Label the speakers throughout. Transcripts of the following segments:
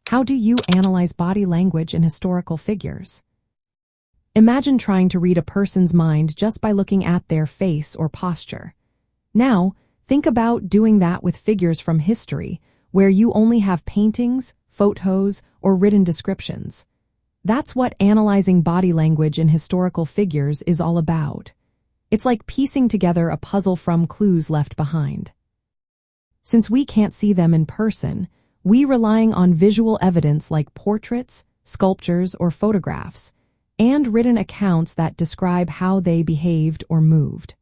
Speaker 1: How do you analyze body language in historical figures? Imagine trying to read a person's mind just by looking at their face or posture. Now, think about doing that with figures from history, where you only have paintings, photos, or written descriptions. That's what analyzing body language in historical figures is all about. It's like piecing together a puzzle from clues left behind. Since we can't see them in person, we're relying on visual evidence like portraits, sculptures, or photographs, and written accounts that describe how they behaved or moved.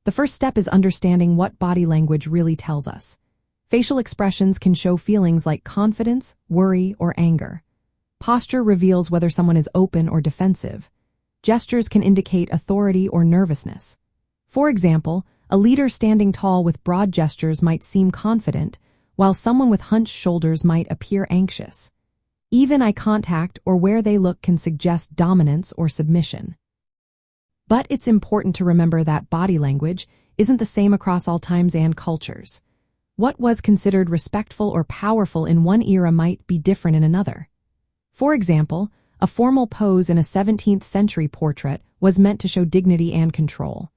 Speaker 1: The first step is understanding what body language really tells us. Facial expressions can show feelings like confidence, worry, or anger. Posture reveals whether someone is open or defensive. Gestures can indicate authority or nervousness. For example, a leader standing tall with broad gestures might seem confident, while someone with hunched shoulders might appear anxious. Even eye contact or where they look can suggest dominance or submission. But it's important to remember that body language isn't the same across all times and cultures. What was considered respectful or powerful in one era might be different in another. For example, a formal pose in a 17th century portrait was meant to show dignity and control.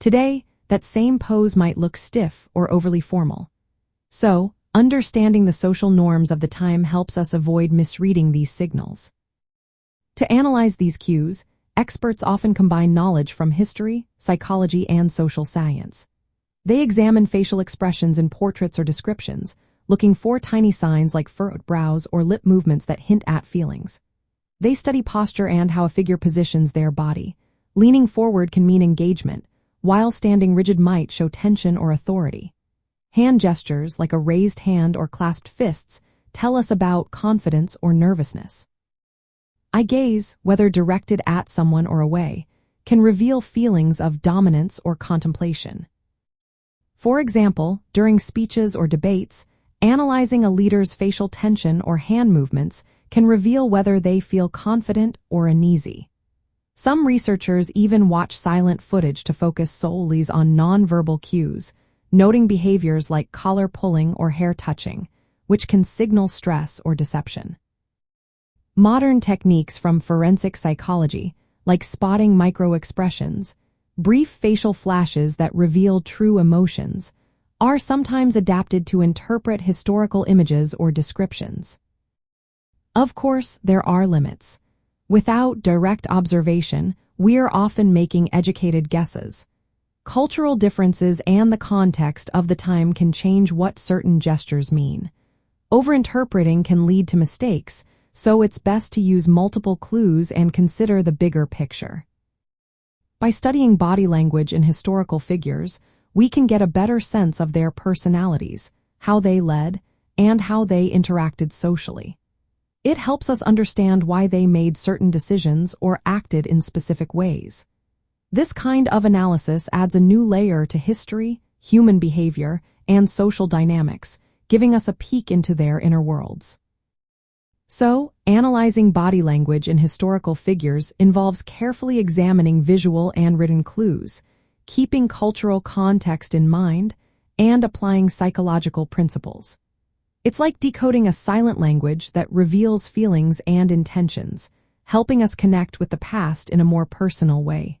Speaker 1: Today, that same pose might look stiff or overly formal. So, understanding the social norms of the time helps us avoid misreading these signals. To analyze these cues, experts often combine knowledge from history, psychology, and social science. They examine facial expressions in portraits or descriptions, looking for tiny signs like furrowed brows or lip movements that hint at feelings. They study posture and how a figure positions their body. Leaning forward can mean engagement, while standing rigid might show tension or authority. Hand gestures, like a raised hand or clasped fists, tell us about confidence or nervousness. Eye gaze, whether directed at someone or away, can reveal feelings of dominance or contemplation. For example, during speeches or debates, analyzing a leader's facial tension or hand movements can reveal whether they feel confident or uneasy. Some researchers even watch silent footage to focus solely on nonverbal cues, noting behaviors like collar pulling or hair touching, which can signal stress or deception. Modern techniques from forensic psychology, like spotting micro-expressions, brief facial flashes that reveal true emotions, are sometimes adapted to interpret historical images or descriptions. Of course, there are limits. Without direct observation, we're often making educated guesses. Cultural differences and the context of the time can change what certain gestures mean. Overinterpreting can lead to mistakes, so it's best to use multiple clues and consider the bigger picture. By studying body language in historical figures, we can get a better sense of their personalities, how they led, and how they interacted socially. It helps us understand why they made certain decisions or acted in specific ways. This kind of analysis adds a new layer to history, human behavior, and social dynamics, giving us a peek into their inner worlds. So, analyzing body language in historical figures involves carefully examining visual and written clues, keeping cultural context in mind, and applying psychological principles. It's like decoding a silent language that reveals feelings and intentions, helping us connect with the past in a more personal way.